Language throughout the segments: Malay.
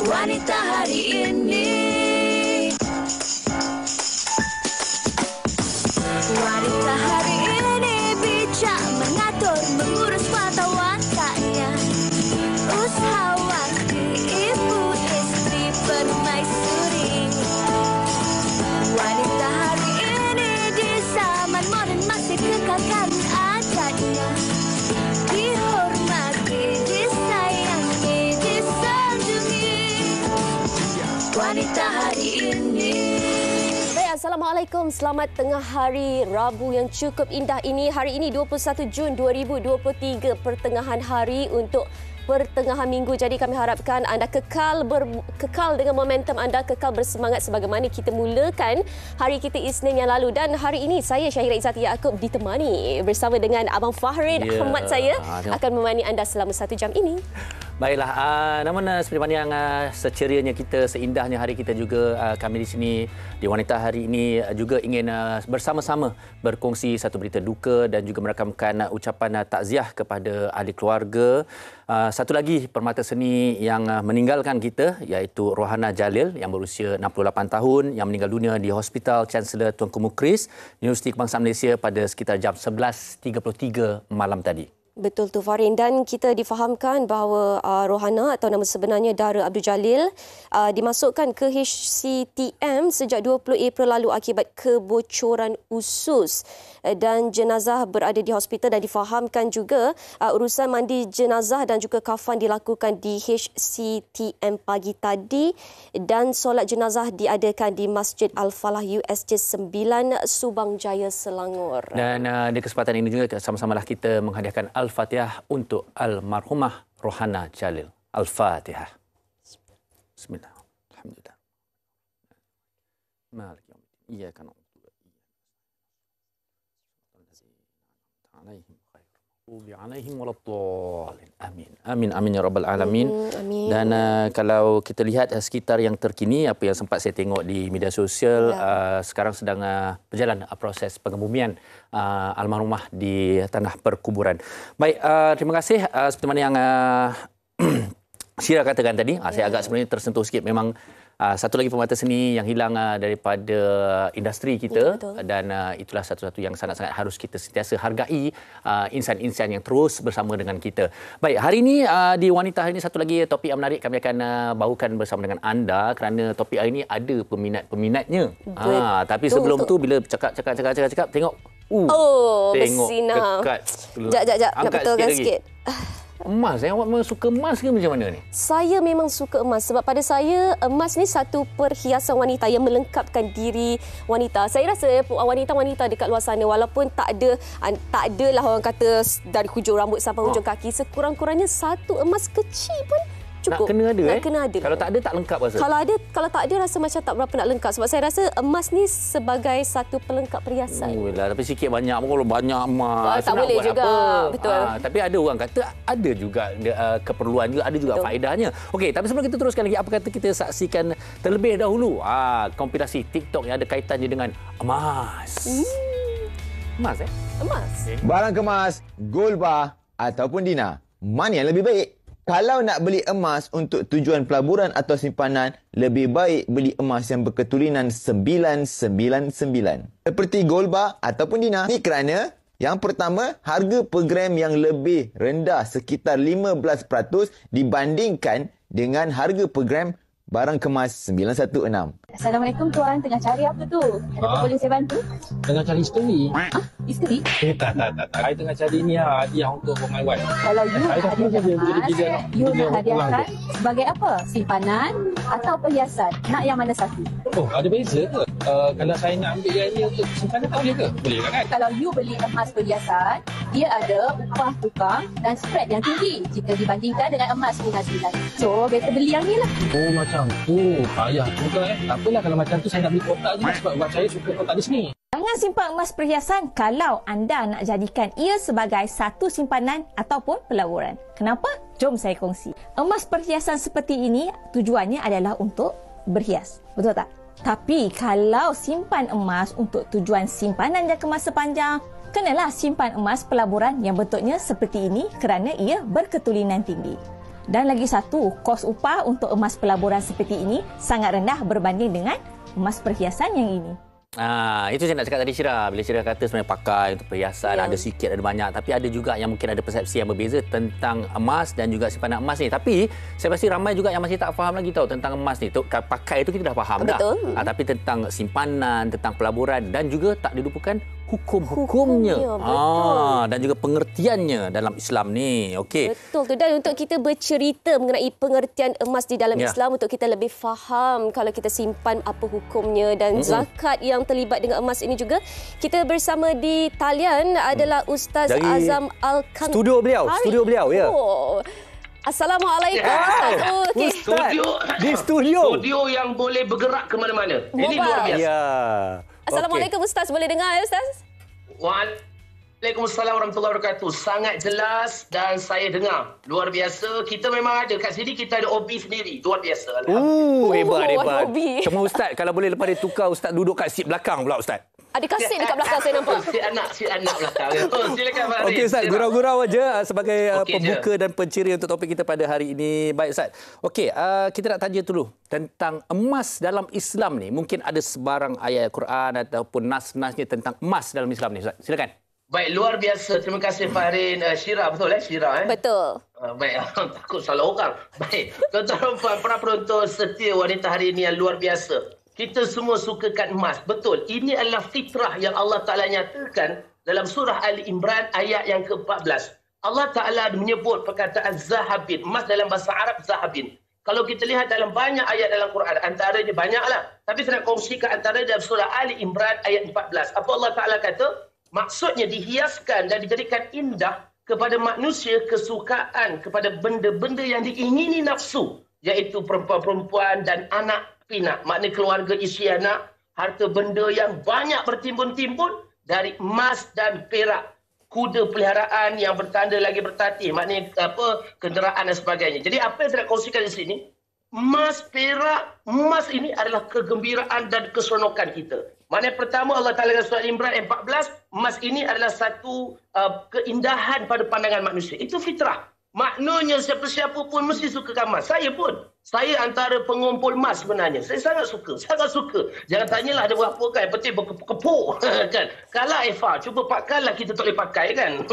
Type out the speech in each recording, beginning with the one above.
Wanita hari ini. Wanita hari ini bijak mengatur, mengurus mata wataknya. Usahawati, ibu istri permaisuri. Wanita hari ini di zaman modern masih kekalkan adatnya. Dihormati, disayangi, disanjungi. Wanita hari ini. Assalamualaikum, selamat tengah hari Rabu yang cukup indah ini. Hari ini 21 Jun 2023, pertengahan hari untuk pertengahan minggu. Jadi kami harapkan anda kekal dengan momentum anda, kekal bersemangat sebagaimana kita mulakan hari kita Isnin yang lalu. Dan hari ini saya Syahira Izzati Yaakob ditemani bersama dengan Abang Fahrid Ahmad saya akan menemani anda selama 1 jam ini. Baiklah, namun seperti mana yang secerianya kita, seindahnya hari kita juga, kami di sini di Wanita hari ini juga ingin bersama-sama berkongsi satu berita duka dan juga merakamkan ucapan takziah kepada ahli keluarga. Satu lagi permata seni yang meninggalkan kita iaitu Rohana Jalil yang berusia 68 tahun yang meninggal dunia di Hospital Chancellor Tunku Mukris, Universiti Kebangsaan Malaysia pada sekitar jam 11.33 malam tadi. Betul tu Farin, dan kita difahamkan bahawa Rohana atau nama sebenarnya Dara Abdul Jalil dimasukkan ke HCTM sejak 20 April lalu akibat kebocoran usus, dan jenazah berada di hospital dan difahamkan juga urusan mandi jenazah dan juga kafan dilakukan di HCTM pagi tadi, dan solat jenazah diadakan di Masjid Al-Falah USJ 9 Subang Jaya, Selangor. Dan di kesempatan ini juga sama-samalah kita menghadiahkan Al-Fatihah untuk almarhumah Rohana Jalil. Al-Fatihah. Bismillah. Alhamdulillah. Malik yaumiddin. Iyyaka na'budu wa iyyaka nasta'in. Alaihim waladdallin. Amin. Amin amin ya rabbal alamin. Amin. Dan kalau kita lihat sekitar yang terkini, apa yang sempat saya tengok di media sosial, sekarang sedang berjalan proses pengebumian almarhumah di tanah perkuburan. Baik, terima kasih seperti mana yang Syira katakan tadi. Saya agak sebenarnya tersentuh sikit. Memang satu lagi pemata seni yang hilang daripada industri kita, dan itulah satu-satu yang sangat-sangat harus kita sentiasa hargai, insan-insan yang terus bersama dengan kita. Baik, hari ini di Wanita hari ini satu lagi topik yang menarik kami akan bawakan bersama dengan anda, kerana topik hari ini ada peminat-peminatnya. Tapi sebelum tu bila cakap tengok tengok bersinar. Dekat. Jap, nak betulkan sikit. Emas, awak memang suka emas ke macam mana ni? Saya memang suka emas sebab pada saya emas ni satu perhiasan wanita yang melengkapkan diri wanita. Saya rasa wanita-wanita dekat luar sana walaupun tak adalah orang kata dari hujung rambut sampai hujung kaki, sekurang-kurangnya satu emas kecil pun cukup. Nak kena ada. Kalau tak ada tak lengkap rasa. Kalau tak ada rasa macam tak berapa nak lengkap, sebab saya rasa emas ni sebagai satu pelengkap perhiasan. Tapi sikit banyak kalau banyak emas tak boleh juga. Apa? Betul. Tapi ada orang kata ada juga keperluan juga, ada juga faedahnya. Okey, tapi sebelum kita teruskan lagi, apa kata kita saksikan terlebih dahulu kompilasi TikTok yang ada kaitannya dengan emas. Emas Emas. Barang kemas, gold bar ataupun Dina, mana yang lebih baik? Kalau nak beli emas untuk tujuan pelaburan atau simpanan, lebih baik beli emas yang berketulinan 999. Seperti gold bar ataupun Dina. Ini kerana yang pertama, harga per gram yang lebih rendah sekitar 15% dibandingkan dengan harga per gram barang kemas 916. Assalamualaikum tuan, tengah cari apa tu? Ada apa boleh saya bantu? Tengah cari isteri. Isteri? Tak. Saya tengah cari ni hadiah untuk my wife. Kalau you nak hadiahkan emas, you nak hadiahkan sebagai apa? Simpanan atau perhiasan? Nak yang mana satu? Oh, ada beza ke? Kalau saya nak ambil yang ni untuk simpanan, tak boleh ke? Boleh kan? Kalau you beli emas perhiasan, dia ada upah tukar dan spread yang tinggi jika dibandingkan dengan emas minat. So, better beli yang ni lah. Oh, macam tu. Payah juga Apalah kalau macam tu saya nak beli kotak je sebab saya suka kotak di sini. Jangan simpan emas perhiasan kalau anda nak jadikan ia sebagai satu simpanan ataupun pelaburan. Kenapa? Jom saya kongsi. Emas perhiasan seperti ini tujuannya adalah untuk berhias. Betul tak? Tapi kalau simpan emas untuk tujuan simpanan jangka masa panjang, kenalah simpan emas pelaburan yang bentuknya seperti ini kerana ia berketulinan tinggi. Dan lagi satu, kos upah untuk emas pelaburan seperti ini sangat rendah berbanding dengan emas perhiasan yang ini. Itu saya nak cakap tadi, Syira. Bila Syira kata sebenarnya pakai untuk perhiasan, ada sikit, ada banyak. Tapi ada juga yang mungkin ada persepsi yang berbeza tentang emas dan juga simpanan emas ni. Tapi saya pasti ramai juga yang masih tak faham lagi tahu tentang emas ni. Pakai itu kita dah faham dah. Tapi tentang simpanan, tentang pelaburan dan juga tak dilupakan hukum-hukumnya. Dan juga pengertiannya dalam Islam ni. Okey. Betul tu. Dan untuk kita bercerita mengenai pengertian emas di dalam Islam, untuk kita lebih faham kalau kita simpan apa hukumnya dan zakat yang terlibat dengan emas ini juga, kita bersama di talian adalah Ustaz dari Azam Al-Khan. Studio beliau ya. Assalamualaikum. Studio yang boleh bergerak ke mana-mana. Ini luar biasa. Ya. Assalamualaikum Ustaz, boleh dengar ya Ustaz? Waalaikumsalam warahmatullahi wabarakatuh. Sangat jelas dan saya dengar. Luar biasa. Kita memang ada kat sini, kita ada OB sendiri. Luar biasa. Hebat. Cuma Ustaz, kalau boleh lepas dia tukar Ustaz duduk kat seat belakang pula Ustaz. Ada kaset dekat belakang saya nampak. Si anak belakang. Silakan Farid. Okey Ustaz, gurau-gurau aja sebagai pembuka dan penciri untuk topik kita pada hari ini. Baik Ustaz. Okey, kita nak tanya dulu tentang emas dalam Islam ni. Mungkin ada sebarang ayat Quran ataupun nas-nasnya tentang emas dalam Islam ni Ustaz. Silakan. Baik, luar biasa. Terima kasih Farid. Syira, betul Syira? Betul. Baik, takut salah orang. Baik, tuan-tuan dan puan, para penonton setia wanita hari ini yang luar biasa. Kita semua sukakan emas. Betul. Ini adalah fitrah yang Allah Ta'ala nyatakan dalam surah Ali Imran ayat yang ke-14. Allah Ta'ala menyebut perkataan zahabin. Emas dalam bahasa Arab zahabin. Kalau kita lihat dalam banyak ayat dalam Quran, antaranya banyaklah. Tapi saya nak kongsikan antara dalam surah Ali Imran ayat 14. Apa Allah Ta'ala kata? Maksudnya dihiaskan dan dijadikan indah kepada manusia kesukaan kepada benda-benda yang diingini nafsu. Iaitu perempuan-perempuan dan anak pinak, maknanya keluarga isi anak, harta benda yang banyak bertimbun-timbun dari emas dan perak, kuda peliharaan yang bertanda lagi bertatih, maknanya kenderaan dan sebagainya. Jadi apa yang saya nak kongsikan di sini, emas, perak, emas ini adalah kegembiraan dan keseronokan kita. Maknanya pertama Allah Ta'ala dalam surah Imran 14, emas ini adalah satu keindahan pada pandangan manusia. Itu fitrah. Maknanya siapa-siapa pun mesti sukakan emas. Saya pun. Saya antara pengumpul emas sebenarnya. Saya sangat suka. Jangan tanyalah ada berapa kan. Yang penting berkepuk. Kan? Kalau Eva, cuba pakailah, kita tak boleh pakai kan.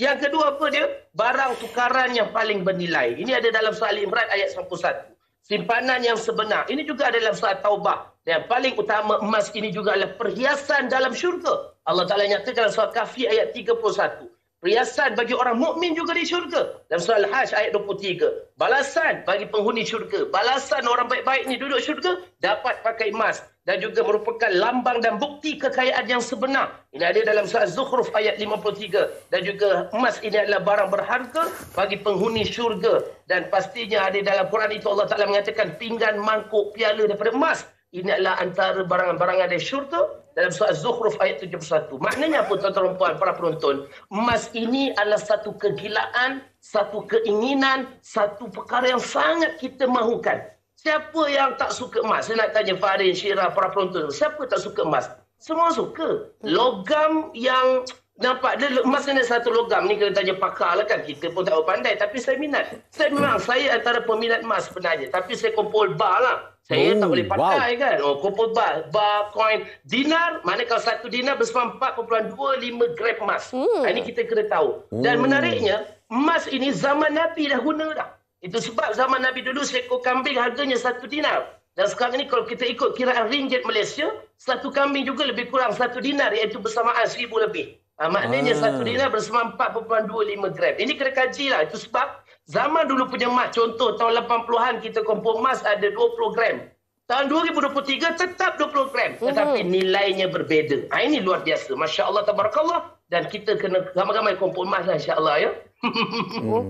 Yang kedua apa dia? Barang tukaran yang paling bernilai. Ini ada dalam surah Al-Imran ayat 91. Simpanan yang sebenar. Ini juga ada dalam surah Taubah. Dan paling utama emas ini juga adalah perhiasan dalam syurga. Allah Ta'ala nyatakan dalam surah Kahfi ayat 31. Perhiasan bagi orang mukmin juga di syurga. Dalam surah Al-Hajj ayat 23. Balasan bagi penghuni syurga. Balasan orang baik-baik ni duduk syurga dapat pakai emas. Dan juga merupakan lambang dan bukti kekayaan yang sebenar. Ini ada dalam surah Zukhruf ayat 53. Dan juga emas ini adalah barang berharga bagi penghuni syurga. Dan pastinya ada dalam Quran itu Allah Ta'ala mengatakan pinggan, mangkuk, piala daripada emas. Ini adalah antara barangan-barangan dari syurga. Dalam surah Zukhruf ayat 71. Maknanya apa tuan-tuan dan puan, para penonton? Emas ini adalah satu kegilaan, satu keinginan, satu perkara yang sangat kita mahukan. Siapa yang tak suka emas? Saya nak tanya Farid, Syira, para penonton. Siapa tak suka emas? Semua suka. Logam yang nampak, dia emas ni satu logam. Ni kena tanya pakar lah kan. Kita pun tak pandai. Tapi saya minat. Saya antara peminat emas sebenarnya. Tapi saya kumpul bar lah. Saya tak boleh pakai kan. Kumpul bar, coin, dinar. Mana kalau satu dinar bersama 4.25 gram emas. Ini kita kena tahu. Dan menariknya, emas ini zaman Nabi dah guna dah. Itu sebab zaman Nabi dulu seekor kambing harganya 1 dinar. Dan sekarang ni kalau kita ikut kiraan ringgit Malaysia, satu kambing juga lebih kurang 1 dinar, iaitu bersamaan 1,000 lebih. Maknanya 1 dinar bersama 4.25 gram. Ini kena kaji lah. Itu sebab zaman dulu punya emas, contoh tahun 80-an kita kumpul emas ada 20 gram. Tahun 2023 tetap 20 gram. Tetapi nilainya berbeza. Ini luar biasa. Masya Allah, tabarakallah. Dan kita kena ramai-ramai kumpul emas lah, insya-Allah ya.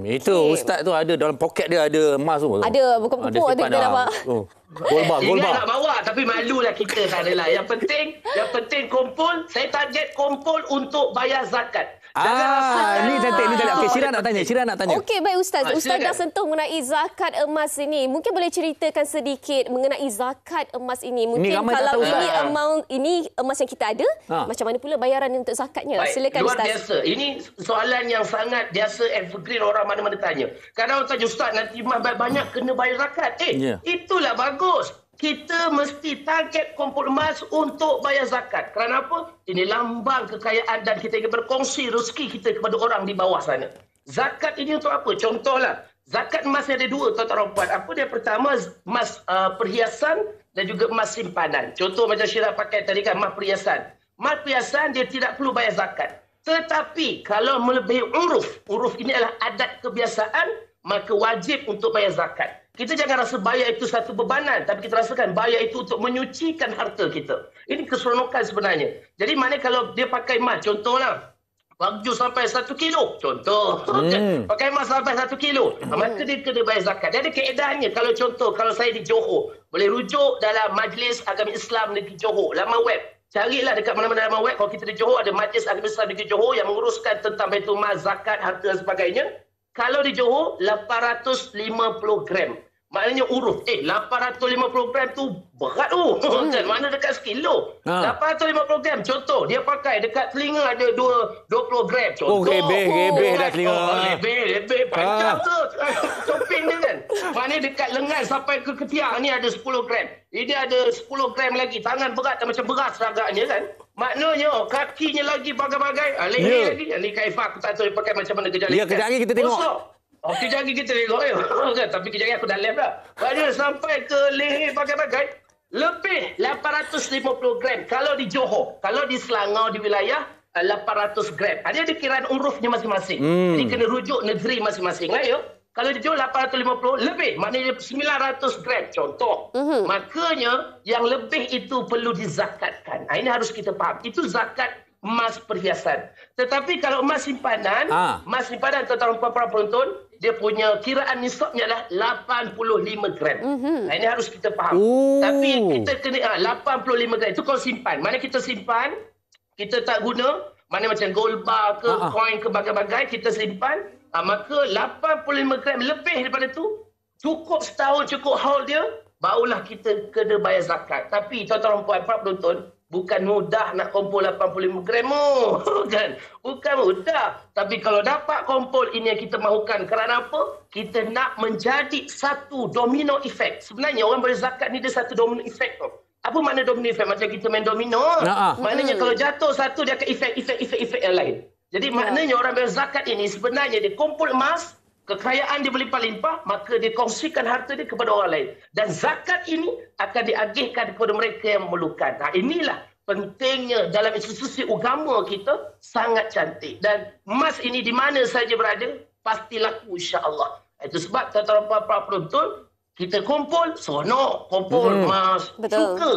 Itu Ustaz tu ada dalam poket dia ada emas tu. Ada, bukan pupuk ada kita dapat. Gold bar. Nak bawa tapi malulah kita tak adalah. Yang penting kumpul, saya target kumpul untuk bayar zakat. Ni cantik. Okey, Syirah nak tanya. Okey, baik Ustaz. Ustaz dah silakan. sentuh mengenai zakat emas ini. Mungkin boleh ceritakan sedikit mengenai zakat emas ini. Mungkin ramai tak kalau tahu. ini ini emas yang kita ada, macam mana pula bayaran untuk zakatnya? Baik, Silakan luar Ustaz. biasa. Ini soalan yang sangat biasa, evergreen, orang mana-mana tanya. Kadang orang tanya, Ustaz, nanti emas banyak kena bayar zakat. Itulah bagus. Kita mesti target kumpul emas untuk bayar zakat. Kerana apa? Ini lambang kekayaan dan kita ingin berkongsi rezeki kita kepada orang di bawah sana. Zakat ini untuk apa? Contohlah, zakat emas ada dua, tuan-tuan dan puan. Apa dia? Pertama, emas perhiasan dan juga emas simpanan. Contoh macam Syirah pakai tadi kan, emas perhiasan. Emas perhiasan dia tidak perlu bayar zakat. Tetapi kalau melebihi uruf ini adalah adat kebiasaan, maka wajib untuk bayar zakat. Kita jangan rasa bayar itu satu bebanan, tapi kita rasakan bayar itu untuk menyucikan harta kita. Ini keseronokan sebenarnya. Jadi mana kalau dia pakai emas, contohlah, baju sampai 1 kilo, contoh. Pakai emas sampai 1 kilo, maka dia kena bayar zakat. Dia ada keedahannya. Kalau contoh, kalau saya di Johor, boleh rujuk dalam Majlis Agama Islam Negeri Johor, laman web. Carilah dekat mana-mana laman web. Kalau kita di Johor, ada Majlis Agama Islam Negeri Johor yang menguruskan tentang Baitul Mal, zakat, harta dan sebagainya. Kalau di Johor, 850 gram. Maknanya uruf. 850 gram tu berat tu. Kan? Mana dekat sekilo. 850 gram. Contoh, dia pakai dekat telinga ada 20 gram. Contoh. Gebeh dah telinga. Lebih. Panjang tu. Topeng dia kan. Maknanya dekat lengan sampai ke ketiak ni ada 10 gram. Ini ada 10 gram lagi. Tangan berat macam beras agaknya kan. Maknanya kakinya lagi bagai-bagai. Leher lagi. Ni kaifah aku tak tahu dia pakai macam mana kejap lagi. Ya, kejap lagi kita tengok. Kejap lagi kita tengok. Tapi kejap lagi aku dah live dah. Maknanya sampai ke leher bagai-bagai. Lebih 850 gram. Kalau di Johor. Kalau di Selangor, di wilayah 800 gram. Ada kiraan urufnya masing-masing. Jadi kena rujuk negeri masing-masing. Ya? Kalau di Johor 850 lebih. Maknanya 900 gram. Contoh. Makanya yang lebih itu perlu dizakatkan. Ini harus kita faham. Itu zakat emas perhiasan. Tetapi kalau emas simpanan, tuan-tuan para penonton, dia punya kiraan nisabnya adalah 85 gram. Ini harus kita faham. Tapi kita kena 85 gram. Itu kalau simpan. Mana kita simpan, kita tak guna, mana macam gold bar ke, coin ke, bagai-bagai, kita simpan, maka 85 gram lebih daripada tu, cukup setahun, cukup haul dia, barulah kita kena bayar zakat. Tapi tuan-tuan puan para penonton, bukan mudah nak kumpul 85 gram kan? Bukan mudah. Tapi kalau dapat kumpul ini yang kita mahukan. Kerana apa? Kita nak menjadi satu domino effect. Sebenarnya orang boleh zakat ni dia satu domino effect tu. Apa makna domino effect? Macam kita main domino. Maknanya kalau jatuh satu dia akan efek yang lain. Jadi maknanya orang berzakat ini sebenarnya dia kumpul emas, kekayaan dia berlimpah-limpah, maka dia kongsikan harta dia kepada orang lain. Dan zakat ini akan diagihkan kepada mereka yang memerlukan. Inilah pentingnya dalam institusi agama kita, sangat cantik. Dan emas ini di mana saja berada, pasti laku insya-Allah. Itu sebab tuan-tuan para penonton, kita kumpul, seronok. Kumpul emas,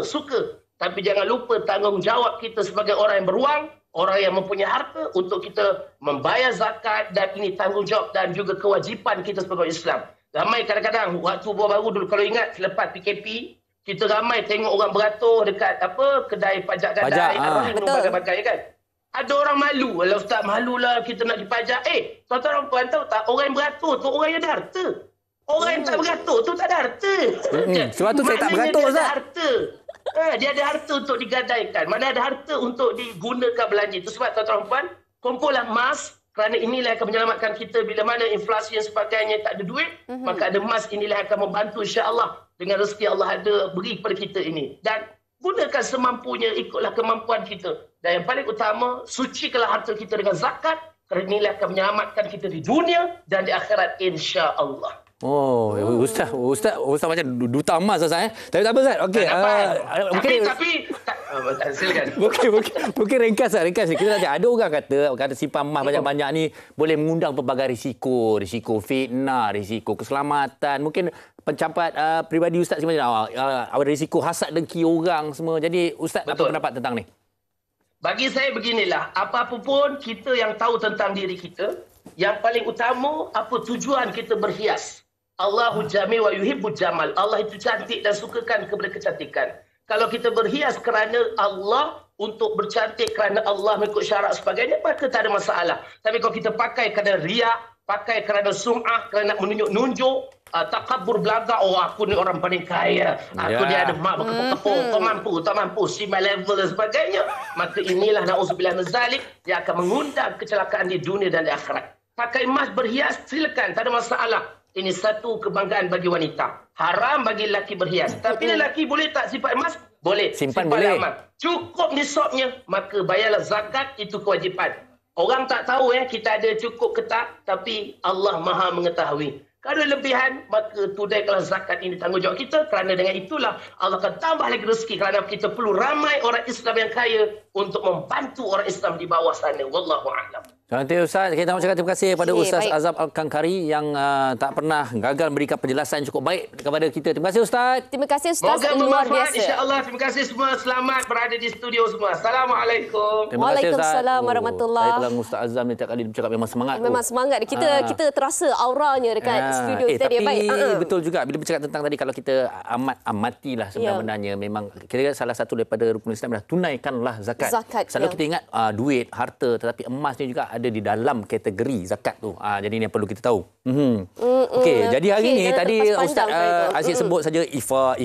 suka. Tapi jangan lupa tanggungjawab kita sebagai orang yang beruang, orang yang mempunyai harta untuk kita membayar zakat, dan ini tanggungjawab dan juga kewajipan kita sebagai Islam. Ramai kadang-kadang waktu baru dulu kalau ingat selepas PKP, kita ramai tengok orang beratur dekat kedai pajak gadai, bagai-bagai kan. Ada orang malu, kalau ustaz malulah kita nak dipajak. Tuan-tuan puan tahu tak, orang yang beratur tu orang yang ada harta. Orang yang tak beratur tu tak ada harta. Sebab tu saya tak beratur Ustaz. Ustaz. Harta. Dia ada harta untuk digadaikan. Mana ada harta untuk digunakan belanja. Itu sebab tuan-tuan puan, kumpullah emas. Kerana inilah yang akan menyelamatkan kita bila mana inflasi dan sebagainya tak ada duit. Maka ada emas inilah yang akan membantu insya-Allah dengan rezeki Allah ada beri kepada kita ini. Dan gunakan semampunya, ikutlah kemampuan kita. Dan yang paling utama, sucikanlah harta kita dengan zakat. Kerana inilah akan menyelamatkan kita di dunia dan di akhirat insya-Allah. Ustaz macam duta emas Ustaz Tapi tak apa Ustaz. Okey. Silakan. Mungkin ringkas. Kita tanya, ada orang kata simpan emas banyak-banyak ni boleh mengundang pelbagai risiko fitnah, risiko keselamatan. Mungkin pencampat peribadi Ustaz macam ada risiko hasad dengki orang semua. Jadi Ustaz apa pendapat tentang ni? Bagi saya beginilah, apa-apa pun kita yang tahu tentang diri kita, yang paling utama apa tujuan kita berhias. Allahu jamil wa yuhibbul jamal. Allah itu cantik dan sukakan kepada kecantikan. Kalau kita berhias kerana Allah, untuk bercantik kerana Allah mengikut syarat sebagainya, maka tak ada masalah. Tapi kalau kita pakai kerana riak, pakai kerana sum'ah, kerana menunjuk-nunjuk, takabur belagak, oh aku ni orang paling kaya, aku ni ada mak berkepung-kepung, kau mampu, tak mampu, see my level dan sebagainya, maka inilah na'udzubillah min zalik yang akan mengundang kecelakaan di dunia dan di akhirat. Pakai emas berhias, silakan, tak ada masalah. Ini satu kebanggaan bagi wanita. Haram bagi lelaki berhias. Tapi lelaki boleh tak simpan emas? Boleh. Simpan boleh. Aman. Cukup nisabnya, maka bayarlah zakat, itu kewajipan. Orang tak tahu kita ada cukup ke tak, tapi Allah Maha mengetahui. Kalau lebihan, maka tunaikanlah zakat, ini tanggungjawab kita. Kerana dengan itulah Allah akan tambah lagi rezeki. Kerana kita perlu ramai orang Islam yang kaya untuk membantu orang Islam di bawah sana. Wallahu a'lam. Terima Ustaz. Kita nak ucapkan terima kasih kepada Ustaz Azam Al-Kankari yang tak pernah gagal memberikan penjelasan yang cukup baik kepada kita. Terima kasih Ustaz. Terima kasih Ustaz. Moga Luar bermanfaat biasa. insya-Allah. Terima kasih semua. Selamat berada di studio semua. Assalamualaikum. Terima kasih Ustaz. Waalaikumsalam warahmatullahi. Saya telah Ustaz Azam ni tiap kali bercakap memang semangat. Memang semangat. Kita terasa auranya dekat studio kita dia. Tapi Baik. betul juga bila bercakap tentang tadi kalau kita amatilah sebenarnya memang kira-kira salah satu daripada rukun Islam adalah tunaikanlah zakat. Selalu kita ingat duit, harta, tetapi emas ni juga ada di dalam kategori zakat tu. Jadi ini yang perlu kita tahu. Okey, jadi hari ni tadi Ustaz Aziz sebut saja Ifa.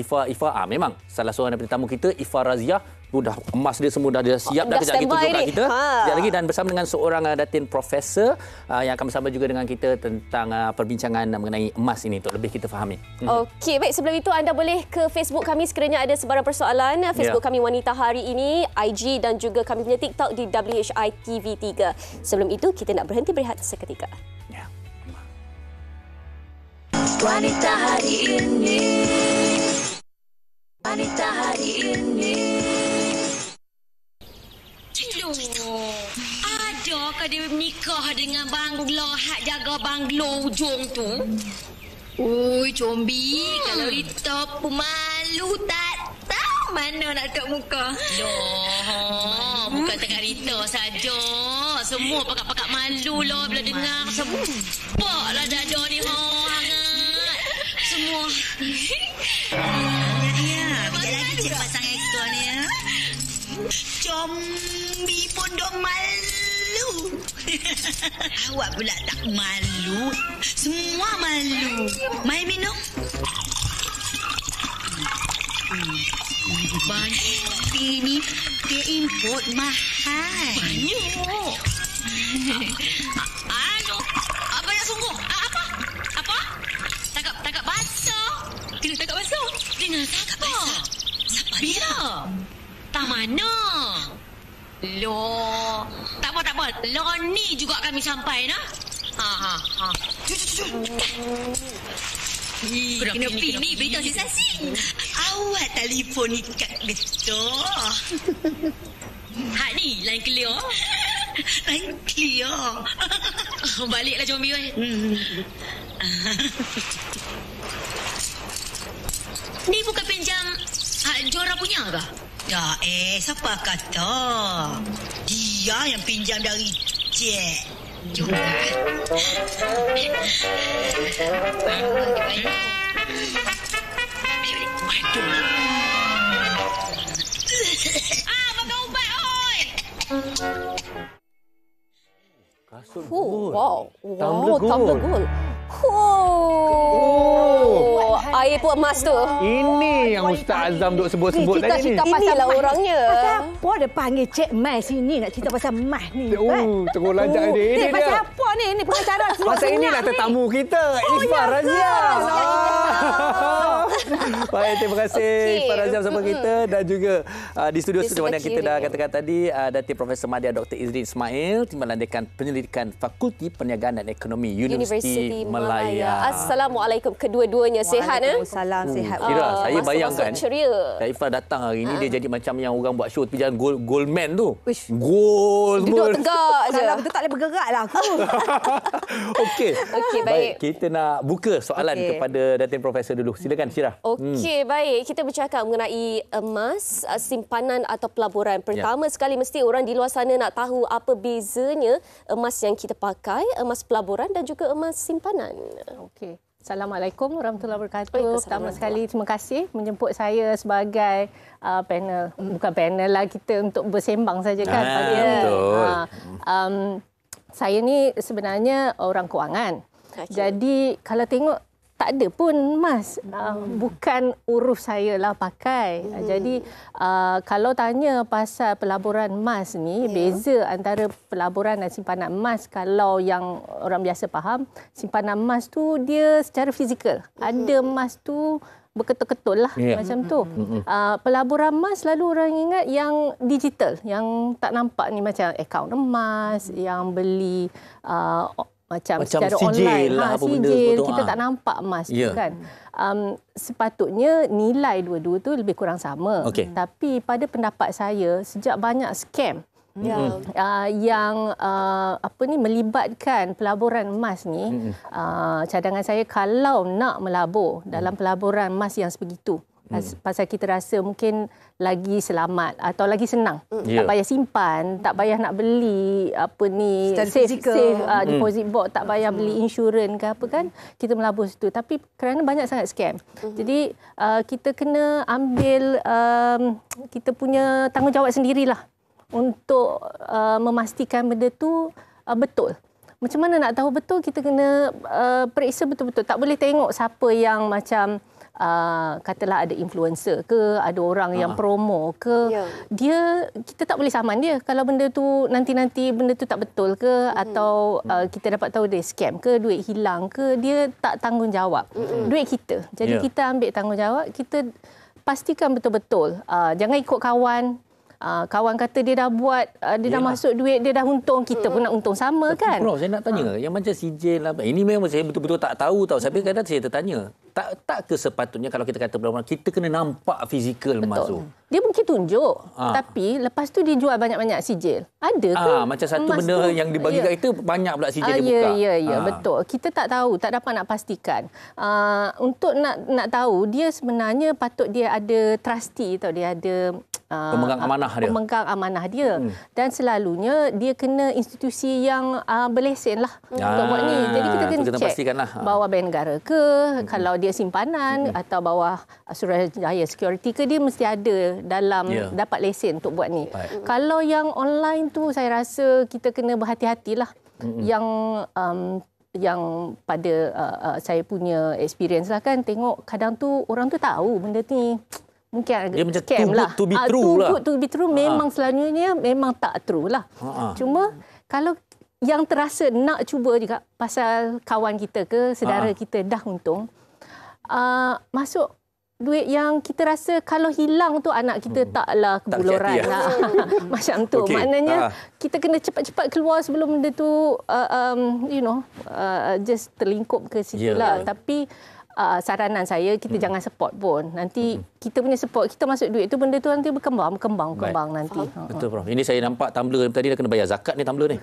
Memang salah seorang daripada tamu kita Ifa Razia dah emas dia semua dah siap dah kejap lagi tunjuk kat kita. Kejap lagi dan bersama dengan seorang datin profesor yang akan bersama juga dengan kita tentang perbincangan mengenai emas ini untuk lebih kita fahami. Okey, baik, sebelum itu anda boleh ke Facebook kami sekiranya ada sebarang persoalan. Facebook kami Wanita Hari Ini, IG dan juga kami punya TikTok di WHI TV3. Sebelum itu kita nak berhenti berehat seketika. Wanita Hari Ini, Wanita Hari Ini. Adakah dia menikah dengan banglo hak jaga banglo ujung tu? Ui, combi, kalau Rita pemalu tak tahu mana nak letak muka. Loh, bukan tengah Rita saja. Semua pakak-pakak malu lah bila dengar. Sempaklah dada ni hangat. Semua. Ya, bijak lagi cik pasang ekor ni ya. Combi pun dok malu. Awak pula tak malu. Semua malu. Mai minum. Banyak ini dia import mahal. Banyak. Apa nak sungguh? Apa? Tangkap basah. Kena tangkap basah. Dengan siapa? Bila? Tak mana? Loh. Tak apa. Loh ni juga kami sampai nah. Ha. Kena pilih ni berita sensasi. Awak telefon ikat getah. Hak ni line clear. Line clear. Baliklah Jombi oi. Ni bukan pinjam Jora punya ke? Ya, siapa kata? Dia yang pinjam dari Cik. Jora. Pakai ubat, oi! Kasut Wow. Tumbler gold. Air pun emas tu. Ini yang Ustaz Azam duk sebut-sebut tadi ni. Inilah orangnya. Pasal apa dia panggil Cik Mai sini nak cerita pasal emas ni? Terus lajak dia. Ini pasal dia. apa ni? Ini pengacara Pasal inilah tetamu kita, Ifa Razia. Baik, terima kasih Ifa Razia bersama kita dan juga di studio seperti mana kita dah katakan tadi, Datin Profesor Madya Dr. Izrin Ismail, Timbalan Dekan Penyelidikan Fakulti Perniagaan dan Ekonomi Universiti Malaya. Assalamualaikum kedua-duanya. Sihat Salam sihat. Kira saya bayangkan ceria. Ifa datang hari ni dia jadi macam yang orang buat show tepi jalan Goldman tu. Wish. Gold semua. Duduk tegak je. Kalau betul tak boleh bergerak lah aku. Okey, baik. Kita nak buka soalan kepada Datin Profesor dulu. Silakan Syirah. Okey, baik. Kita bercakap mengenai emas, simpanan atau pelaburan. Pertama sekali mesti orang di luar sana nak tahu apa bezanya emas yang kita pakai, emas pelaburan dan juga emas simpanan. Okey. Assalamualaikum warahmatullahi wabarakatuh. Pertama sekali terima kasih menjemput saya sebagai panel. Bukan panel lah, kita untuk bersembang saja kan. Saya ni sebenarnya orang kewangan. Jadi kalau tengok tak ada pun emas. Bukan urus saya lah pakai. Jadi kalau tanya pasal pelaburan emas ni, beza antara pelaburan dan simpanan emas, kalau yang orang biasa faham, simpanan emas tu dia secara fizikal. Ada emas tu berketul-ketul lah macam tu. Pelaburan emas selalu orang ingat yang digital, yang tak nampak ni, macam akaun emas, yang beli macam secara online, sijil, kita tak nampak emas tu kan. Sepatutnya nilai dua-dua tu lebih kurang sama. Tapi pada pendapat saya, sejak banyak scam yang melibatkan pelaburan emas ni, cadangan saya kalau nak melabur dalam pelaburan emas yang sebegitu, pasal kita rasa mungkin lagi selamat atau lagi senang. Tak payah simpan, tak payah nak beli safe deposit box, tak payah beli insurans ke apa kan, kita melabur situ. Tapi kerana banyak sangat scam, jadi kita kena ambil kita punya tanggungjawab sendirilah untuk memastikan benda tu betul. Macam mana nak tahu betul? Kita kena periksa betul-betul. Tak boleh tengok siapa yang macam katalah ada influencer ke, ada orang yang promo ke, kita tak boleh saman dia kalau benda tu nanti benda tu tak betul ke, atau kita dapat tahu dia scam ke, duit hilang ke, dia tak tanggungjawab. Duit kita. Jadi kita ambil tanggungjawab, kita pastikan betul-betul. Jangan ikut kawan. Kawan kata dia dah buat, dia dah masuk duit, dia dah untung, kita pun nak untung sama kan. Prof, saya nak tanya, yang macam sijil apa, ini memang saya betul-betul tak tahu tau. Sampai kadang saya tertanya, tak ke sepatutnya kalau kita kata pelaburan, kita kena nampak fizikal emas tu. Dia mungkin tunjuk, tapi lepas tu dia jual banyak-banyak sijil. Ada ke? Macam satu benda tu, yang dibagi kat kita, banyak pula sijil dia buka. Ya, betul. Kita tak tahu, tak dapat nak pastikan. Untuk nak tahu, dia sebenarnya patut dia ada trustee atau dia ada pemegang amanah dia. Dan selalunya dia kena institusi yang berlesen lah untuk buat ni. Jadi kita kena cek bawah bank negara ke, kalau dia simpanan atau bawah Suruhanjaya Security ke, dia mesti ada dalam dapat lesen untuk buat ni. Kalau yang online tu saya rasa kita kena berhati-hatilah. Yang pada saya punya experience lah kan, tengok kadang tu orang tu tahu benda ni mungkin agak scam lah. To be true lah. To be true memang selalunya memang tak true lah. Cuma kalau yang terasa nak cuba juga pasal kawan kita ke, saudara kita dah untung, masuk duit yang kita rasa kalau hilang tu anak kita taklah kebuluran lah. Macam tu. Maknanya kita kena cepat-cepat keluar sebelum benda tu just terlingkup ke situ lah. Tapi saranan saya, kita jangan support pun. Nanti kita punya support, kita masuk duit tu, benda tu nanti berkembang nanti. Betul, Prof. Ini saya nampak tumbler tadi dah kena bayar zakat ni, tumbler ni.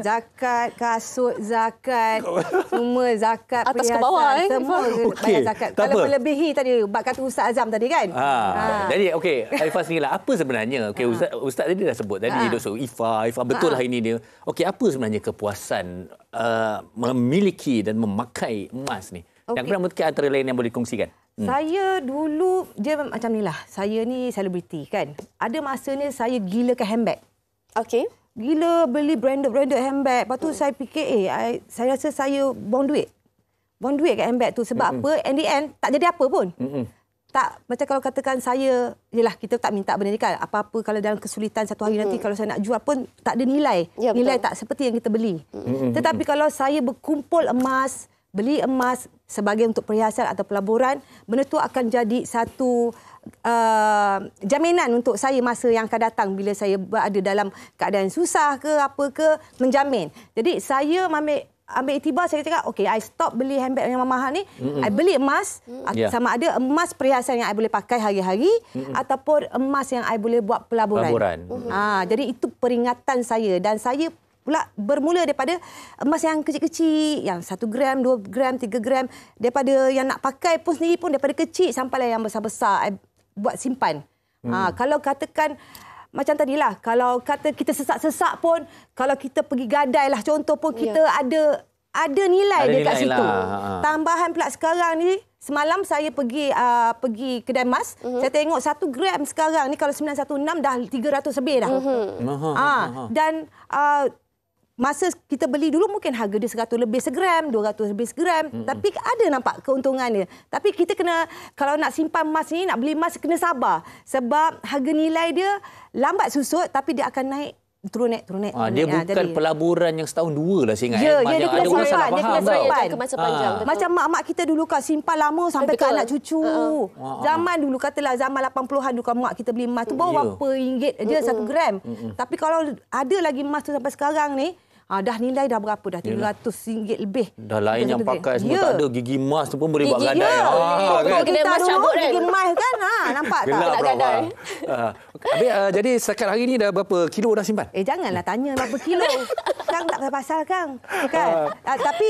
Zakat, kasut, zakat, semua zakat, atas ke bawah semua bayar zakat. Kalau melebihi tadi, bab kata Ustaz Azam tadi kan. Jadi Arifah sendirilah, apa sebenarnya? Ustaz tadi dah sebut tadi, Dr. Ifah betul lah ini dia. Apa sebenarnya kepuasan memiliki dan memakai emas ni? Yang kurang mungkin antara lain yang boleh dikongsikan. Saya dulu dia macam ni lah. Saya ni selebriti kan. Ada masanya saya gilakan handbag. Gila beli branded handbag. Lepas tu saya fikir saya rasa saya buang duit kat handbag tu. Sebab apa? In the end tak jadi apa pun. Tak, macam kalau katakan saya, yelah kita tak minta benda ni kan. Apa-apa kalau dalam kesulitan satu hari nanti kalau saya nak jual pun tak ada nilai. Nilai tak seperti yang kita beli. Tetapi kalau saya berkumpul emas, beli emas sebagai untuk perhiasan atau pelaburan, benda tu akan jadi satu jaminan untuk saya masa yang akan datang bila saya berada dalam keadaan susah ke apa ke, menjamin. Jadi saya ambil iktibar, saya cakap I stop beli handbag yang mahal ni. I beli emas, sama ada emas perhiasan yang I boleh pakai hari-hari ataupun emas yang I boleh buat pelaburan. Jadi itu peringatan saya, dan saya pula bermula daripada emas yang kecil-kecil, yang 1 gram, 2 gram, 3 gram, daripada yang nak pakai pun sendiri pun daripada kecil sampailah yang besar-besar I buat simpan. Kalau katakan macam tadilah, kalau kata kita sesak-sesak pun, kalau kita pergi gadai lah contoh pun, kita ada ada nilai Ada dekat nilai situ. lah. Tambahan pula sekarang ni, semalam saya pergi kedai emas, saya tengok 1 gram sekarang ni kalau 916 dah 300 lebih dah. Dan masa kita beli dulu mungkin harga dia 100 lebih segram, 200 lebih segram. Tapi ada nampak keuntungan dia. Tapi kita kena, kalau nak simpan emas ni, nak beli emas, kena sabar. Sebab harga nilai dia lambat susut tapi dia akan naik. Turun naik. Dia bukan pelaburan yang setahun dua lah saya ingat. Ya, dia kena simpan. Dia kena simpan. Masa panjang. Macam mak-mak kita dulu kan simpan lama sampai ke anak cucu. Zaman dulu, katalah zaman 80-an dulu kalau mak kita beli emas tu baru berapa ringgit je 1 gram. Tapi kalau ada lagi emas tu sampai sekarang ni, dah nilai dah berapa dah? RM300 lebih. Dah lain yang pakai semua tak ada. Gigi emas tu pun boleh buat gadai. Kan? Kita dulu gigi emas kan? Nampak tak? Gelap gadai. Jadi setakat hari ni dah berapa kilo dah simpan? Janganlah tanya berapa kilo. Kang tak pasal Kang. Kan?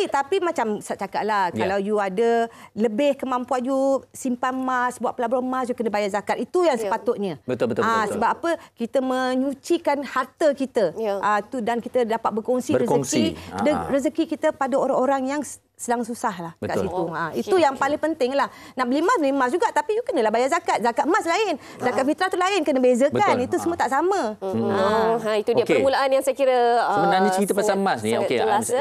Tapi macam saya cakap lah, kalau you ada lebih kemampuan you simpan emas, buat pelaburan emas, you kena bayar zakat. Itu yang sepatutnya. Betul. Sebab apa? Kita menyucikan harta kita. Dan kita dapat berkongsi rezeki kita pada orang-orang yang sedang susah lah kat situ. Itu yang paling penting lah. Nak beli emas juga, tapi you kenalah bayar zakat. Zakat emas lain, zakat fitrah tu lain, kena bezakan. Itu semua tak sama. Itu dia permulaan yang saya kira sebenarnya cerita pasal emas ni.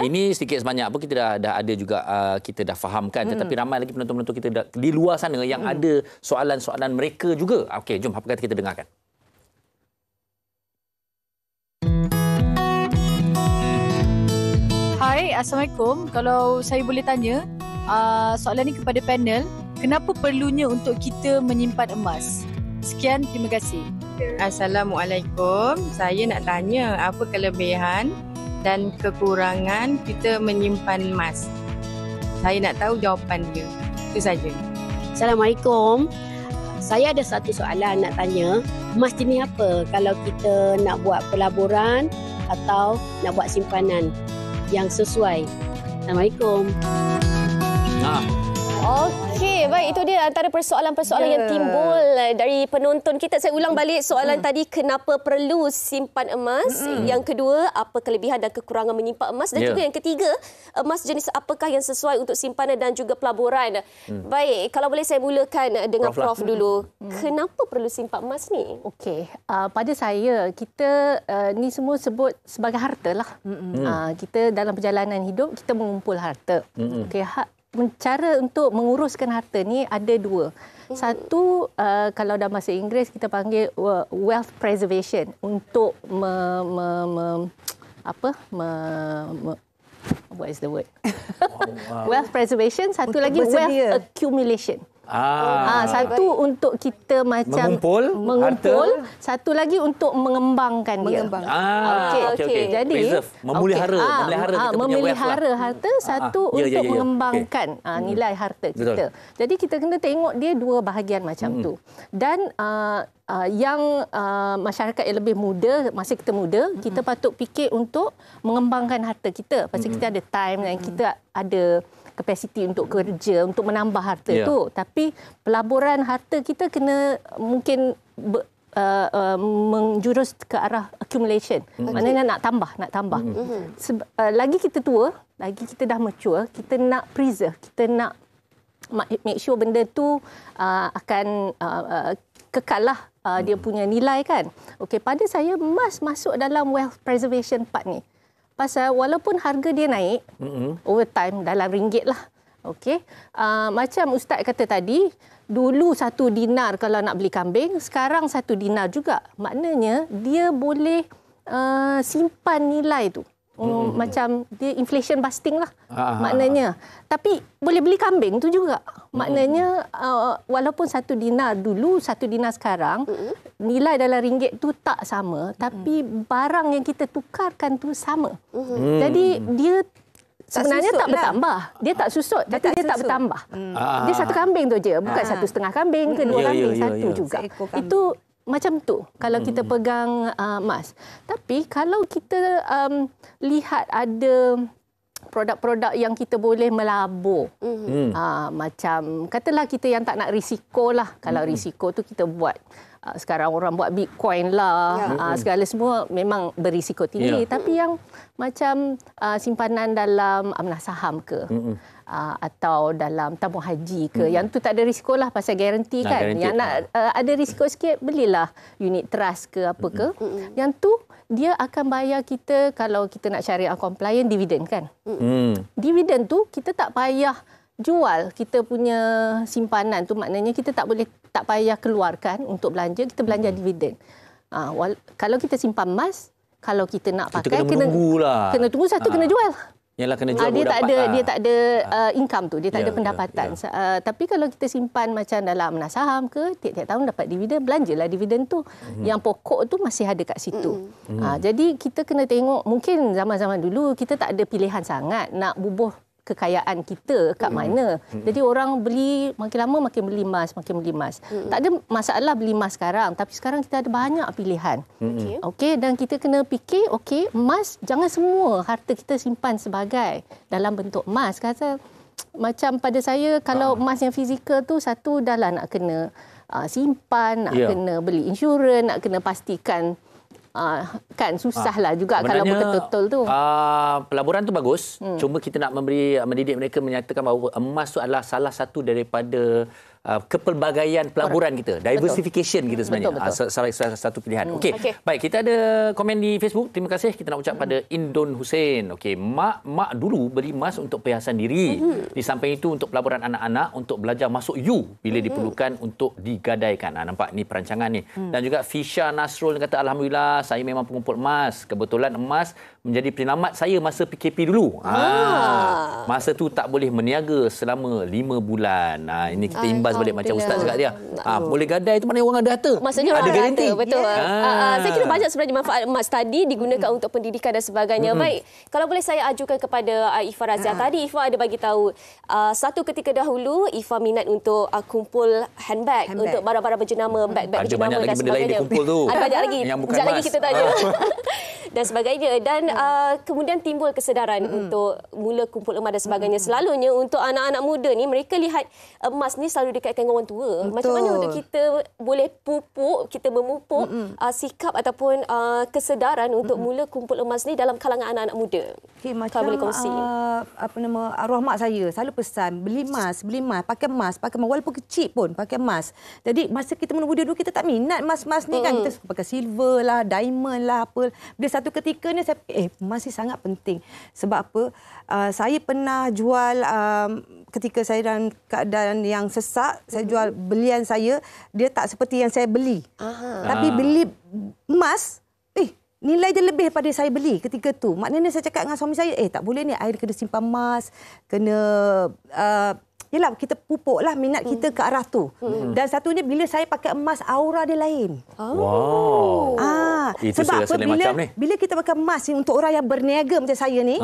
Ini sedikit sebanyak apa kita dah ada juga, kita dah fahamkan. Tetapi ramai lagi penonton-penonton kita di luar sana yang ada soalan-soalan mereka juga. Okey, jom apa kata kita dengarkan. Hai, Assalamualaikum. Kalau saya boleh tanya, soalan ni kepada panel, kenapa perlunya untuk kita menyimpan emas? Sekian, terima kasih. Assalamualaikum. Saya nak tanya apa kelebihan dan kekurangan kita menyimpan emas. Saya nak tahu jawapan dia. Itu saja. Assalamualaikum. Saya ada satu soalan nak tanya. Emas jenis apa kalau kita nak buat pelaburan atau nak buat simpanan yang sesuai? Assalamualaikum. Okey, baik, itu dia antara persoalan-persoalan yang timbul dari penonton kita. Saya ulang balik soalan tadi, kenapa perlu simpan emas? Yang kedua, apa kelebihan dan kekurangan menyimpan emas? Dan juga yang ketiga, emas jenis apakah yang sesuai untuk simpanan dan juga pelaburan? Baik, kalau boleh saya mulakan dengan Prof dulu. Kenapa perlu simpan emas ni? Okey, pada saya, kita ni semua sebut sebagai harta lah. Kita dalam perjalanan hidup, kita mengumpul harta. Okey, cara untuk menguruskan harta ni ada dua. Satu, kalau dalam bahasa Inggeris kita panggil wealth preservation, untuk what is the word? Wealth preservation. Satu lagi wealth accumulation. Satu untuk kita macam mengumpul, satu lagi untuk mengembangkan dia. Okey. Jadi memelihara harta, satu untuk mengembangkan nilai harta kita. Jadi kita kena tengok dia dua bahagian macam tu. Dan yang masyarakat yang lebih muda, masa kita muda, kita patut fikir untuk mengembangkan harta kita. Pasal kita ada time dan kita ada kapasiti untuk kerja, untuk menambah harta tu. Tapi pelaburan harta kita kena mungkin menjurus ke arah accumulation. Maknanya nak tambah. Lagi kita tua, lagi kita dah mature, kita nak preserve, kita nak make sure benda tu akan kekal lah dia punya nilai kan. Okey, pada saya emas masuk dalam wealth preservation part ni. Pasal walaupun harga dia naik over time dalam ringgit lah. Okey. Macam Ustaz kata tadi, dulu 1 dinar kalau nak beli kambing, sekarang 1 dinar juga. Maknanya dia boleh simpan nilai tu. Macam dia inflation busting lah. Maknanya. Tapi boleh beli kambing tu juga. Maknanya walaupun 1 dinar dulu, 1 dinar sekarang, nilai dalam ringgit tu tak sama. Tapi barang yang kita tukarkan tu sama. Jadi dia sebenarnya tak bertambah. Dia tak susut, tapi dia tak bertambah. Dia 1 kambing tu je. Bukan 1,5 kambing ke 2 kambing. Satu juga. Itu macam tu kalau kita pegang emas. Tapi kalau kita lihat ada produk-produk yang kita boleh melabur. Macam katalah kita yang tak nak risiko lah. Kalau risiko tu kita buat sekarang orang buat Bitcoin lah, segala semua memang berisiko tinggi. Tapi yang macam simpanan dalam amanah saham ke, atau dalam tabung haji ke, yang tu tak ada risiko lah pasal garanti kan. Yang nak ada risiko sikit, belilah unit trust ke apa ke. Yang tu dia akan bayar kita kalau kita nak syariah compliant dividen kan. Dividen tu kita tak payah jual kita punya simpanan tu, maknanya kita tak payah keluarkan untuk belanja, kita belanja dividen. Kalau kita simpan emas, kalau kita nak pakai kena tunggu satu kena jual. Yalah, kena jual dia tak ada income tu, dia tak ada pendapatan. Tapi kalau kita simpan macam dalam amanah saham ke, tiap-tiap tahun dapat dividen, belanjalah dividen tu. Yang pokok tu masih ada kat situ. Jadi kita kena tengok, mungkin zaman-zaman dulu kita tak ada pilihan sangat nak bubuh kekayaan kita kat mana. Jadi orang beli makin lama makin beli emas. Tak ada masalah beli emas sekarang, tapi sekarang kita ada banyak pilihan. Okey, dan kita kena fikir, okey, emas jangan semua harta kita simpan sebagai dalam bentuk emas. Kata macam pada saya, kalau emas yang fizikal tu satu dah lah nak kena simpan, nak kena beli insurans, nak kena pastikan kan susahlah juga kalau betul-betul tu. Pelaburan tu bagus. Cuma kita nak mendidik mereka menyatakan bahawa emas tu adalah salah satu daripada kepelbagaian pelaburan kita. Diversification kita sebenarnya. Salah satu pilihan. Okey. Baik, kita ada komen di Facebook. Terima kasih. Kita nak ucap pada Indon Hussein. Okey, mak dulu beli emas untuk perhiasan diri. Di samping itu untuk pelaburan anak-anak untuk belajar masuk U bila diperlukan untuk digadaikan. Nampak ni perancangan ni. Dan juga Fisha Nasrul kata, alhamdulillah saya memang pengumpul emas. Kebetulan emas menjadi penyelamat saya masa PKP dulu. Masa tu tak boleh meniaga selama 5 bulan. Ini kita imbas balik macam ustaz cakap dia. Boleh gadai tu mana orang ada harta. Maksudnya ada garanti. Betul. Saya kira banyak sebenarnya manfaat emas tadi digunakan untuk pendidikan dan sebagainya. Baik, kalau boleh saya ajukan kepada Ifah Razia. Tadi Ifah ada bagi tahu satu ketika dahulu Ifah minat untuk kumpul handbag untuk barang-barang berjenama, beg-beg berjenama dan sebagainya. Ada banyak lagi. Sekejap lagi kita tanya. Dan sebagainya. Dan kemudian timbul kesedaran untuk mula kumpul emas dan sebagainya. Selalunya untuk anak-anak muda ni, mereka lihat emas ni selalu dikaitkan dengan orang tua. Macam mana untuk kita boleh kita memupuk sikap ataupun kesedaran untuk mula kumpul emas ni dalam kalangan anak-anak muda? Macam boleh kongsi. Arwah mak saya selalu pesan, beli emas, pakai emas. Walaupun kecil pun pakai emas. Jadi masa kita muda dulu, kita tak minat emas-emas ni kan. Kita pakai silver lah, diamond lah, apa. Bila satu ketika ni saya fikir, emas ni sangat penting. Sebab apa? Saya pernah jual ketika saya dalam keadaan yang sesak, saya jual belian saya, dia tak seperti yang saya beli. Tapi beli emas, nilai dia lebih daripada saya beli ketika tu. Maknanya saya cakap dengan suami saya, tak boleh ni, air kena simpan emas, kena yelah, kita pupuklah minat kita ke arah tu. Dan satunya, bila saya pakai emas, aura dia lain. Itu sebab apa? Bila kita pakai emas ni untuk orang yang berniaga macam saya ni,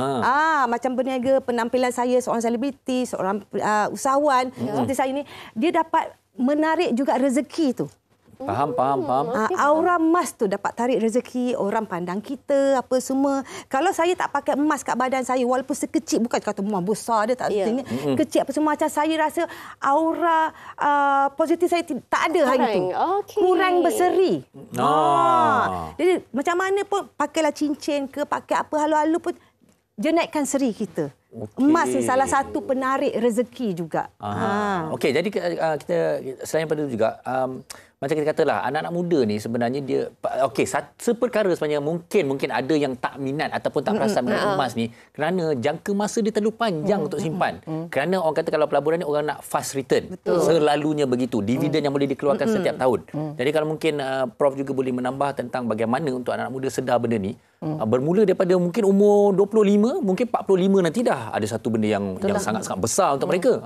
macam berniaga, penampilan saya seorang selebriti, seorang usahawan seperti saya ni, dia dapat menarik juga rezeki tu. Faham. Aura emas tu dapat tarik rezeki, orang pandang kita, apa semua. Kalau saya tak pakai emas kat badan saya, walaupun sekecil, bukan kata emas besar dia, tak penting, kecil apa semua, macam saya rasa aura positif saya tak ada hari tu. Kurang berseri. Jadi macam mana pun, pakailah cincin ke, pakai apa halu-halu pun, dia naikkan seri kita. Emas ni salah satu penarik rezeki juga. Okey, jadi kita selain pada itu juga, macam kita katalah, anak-anak muda ni sebenarnya dia, seperkara sebenarnya mungkin ada yang tak minat ataupun tak perasan dengan emas ni kerana jangka masa dia terlalu panjang untuk simpan. Kerana orang kata kalau pelaburan ni orang nak fast return. Selalunya begitu, dividen yang boleh dikeluarkan setiap tahun. Jadi kalau mungkin Prof juga boleh menambah tentang bagaimana untuk anak-anak muda sedar benda ni, bermula daripada mungkin umur 25, mungkin 45 nanti dah ada satu benda yang sangat-sangat besar untuk mereka.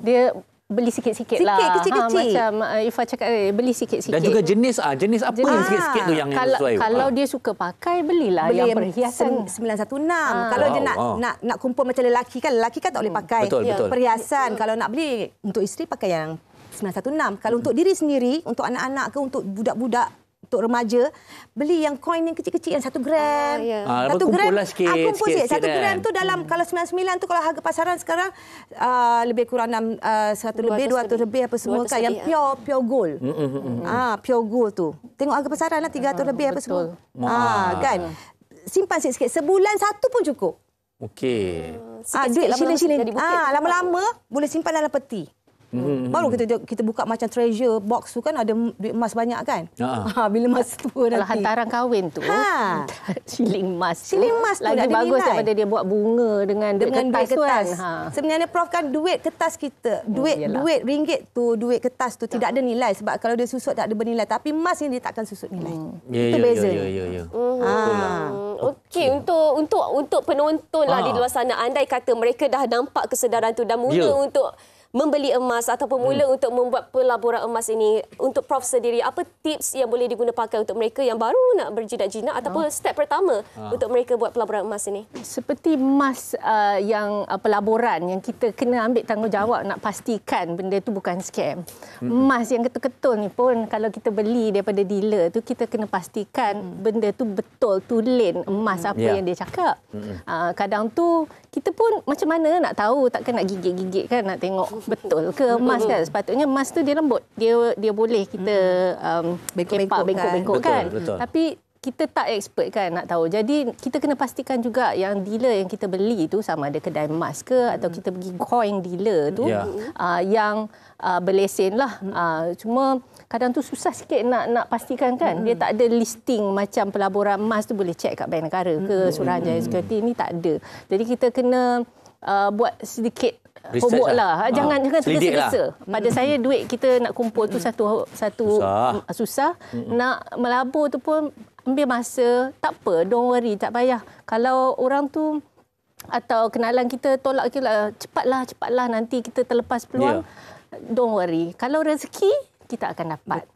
Dia beli sikit-sikit lah. Kecil-kecil. Macam Ifah cakap, beli sikit-sikit. Dan juga jenis apa yang sikit-sikit tu yang sesuai. Kalau dia suka pakai, belilah yang perhiasan 916. Kalau dia nak kumpul macam lelaki kan tak boleh pakai perhiasan. Kalau nak beli untuk isteri, pakai yang 916. Kalau untuk diri sendiri, untuk anak-anak ke, untuk budak-budak untuk remaja, beli yang koin yang kecil-kecil yang 1 gram. 1 gram. Kumpul sikit. 1 gram tu dalam kalau 99 tu kalau harga pasaran sekarang lebih kurang 100 lebih 200 lebih apa semua kan yang pure gold. Pure gold tu. Tengok harga pasaran lah 300 lebih apa semua. Kan. Simpan sikit-sikit. Sebulan 1 pun cukup. Okey. Duit shilling-shilling. Lama-lama boleh simpan dalam peti. Baru kita buka macam treasure box tu kan ada duit emas banyak kan. Bila masa tua nanti. Kalau hantaran kahwin tu shilling emas. Shilling emas tu lagi bagus nilai. Daripada dia buat bunga dengan duit kertas tu kan. Sebenarnya Prof kan duit kertas kita, duit ringgit tu, duit kertas tu tidak ada nilai sebab kalau dia susut tak ada bernilai, tapi emas ni dia takkan susut nilai. Itu beza. Okey, untuk penonton lah di luar sana, andai kata mereka dah nampak kesedaran tu dan mula untuk membeli emas ataupun mula untuk membuat pelaburan emas ini, untuk Prof sendiri, apa tips yang boleh diguna pakai untuk mereka yang baru nak berjinak-jinak ataupun step pertama untuk mereka buat pelaburan emas ini? Seperti emas yang pelaburan yang kita kena ambil tanggungjawab nak pastikan benda tu bukan scam. Emas yang ketul-ketul ni pun kalau kita beli daripada dealer tu, kita kena pastikan benda tu betul tulen emas apa yang dia cakap. Kadang tu kita pun macam mana nak tahu, takkan nak gigit-gigit kan nak tengok betul ke emas kan. Sepatutnya emas tu dia lembut. Dia boleh kita bengkok-bengkok kan. Betul. Tapi kita tak expert kan nak tahu. Jadi kita kena pastikan juga yang dealer yang kita beli tu sama ada kedai emas ke atau kita pergi coin dealer tu yang berlesen lah. Cuma kadang tu susah sikit nak pastikan kan. Dia tak ada listing macam pelaburan emas tu boleh check kat Bank Negara ke Suruhanjaya Security ni tak ada. Jadi kita kena buat sedikit homework lah. Jangan tergesa-gesa. Pada saya duit kita nak kumpul tu satu susah. Nak melabur tu pun ambil masa. Tak apa, don't worry, tak payah. Kalau orang tu atau kenalan kita tolak kita, cepatlah nanti kita terlepas peluang. Don't worry. Kalau rezeki kita akan dapat.